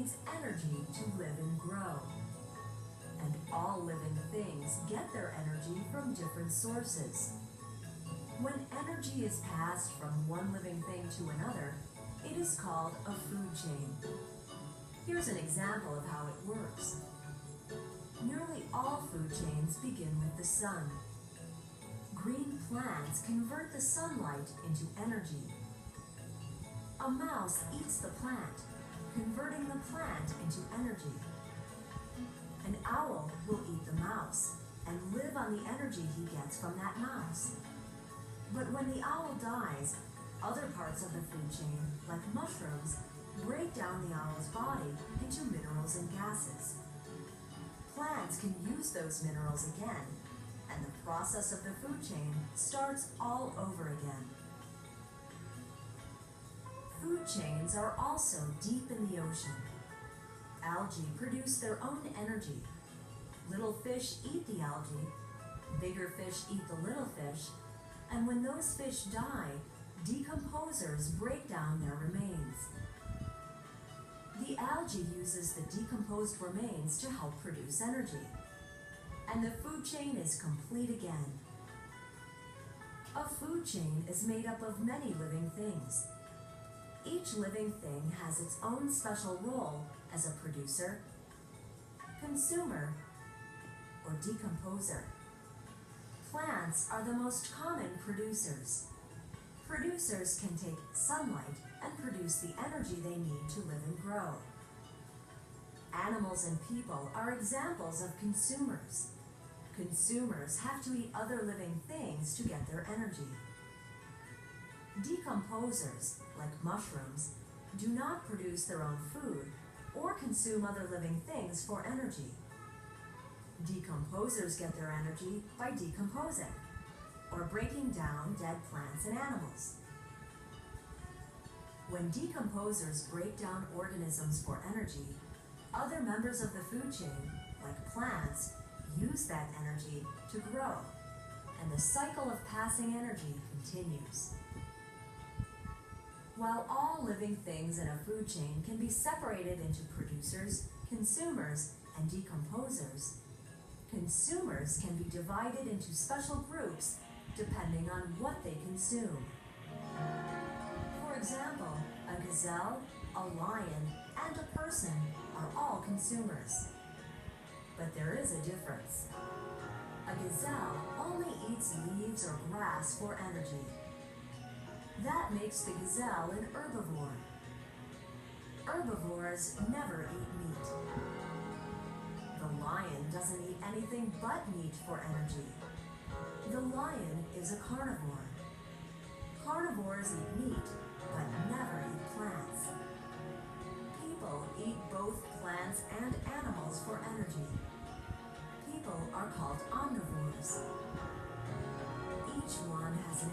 needs energy to live and grow. And all living things get their energy from different sources. When energy is passed from one living thing to another, it is called a food chain. Here's an example of how it works. Nearly all food chains begin with the sun. Green plants convert the sunlight into energy. A mouse eats the plant, converting the plant into energy. An owl will eat the mouse and live on the energy he gets from that mouse. But when the owl dies, other parts of the food chain, like mushrooms, break down the owl's body into minerals and gases. Plants can use those minerals again, and the process of the food chain starts all over again. Food chains are also deep in the ocean. Algae produce their own energy. Little fish eat the algae, bigger fish eat the little fish, and when those fish die, decomposers break down their remains. The algae uses the decomposed remains to help produce energy, and the food chain is complete again. A food chain is made up of many living things. Each living thing has its own special role as a producer, consumer, or decomposer. Plants are the most common producers. Producers can take sunlight and produce the energy they need to live and grow. Animals and people are examples of consumers. Consumers have to eat other living things to get their energy. Decomposers, like mushrooms, do not produce their own food or consume other living things for energy. Decomposers get their energy by decomposing, or breaking down dead plants and animals. When decomposers break down organisms for energy, other members of the food chain, like plants, use that energy to grow, and the cycle of passing energy continues. While all living things in a food chain can be separated into producers, consumers, and decomposers, consumers can be divided into special groups depending on what they consume. For example, a gazelle, a lion, and a person are all consumers. But there is a difference. A gazelle only eats leaves or grass for energy. That makes the gazelle an herbivore. Herbivores never eat meat. The lion doesn't eat anything but meat for energy. The lion is a carnivore. Carnivores eat meat, but never eat plants. People eat both plants and animals for energy. People are called omnivores. Each one has an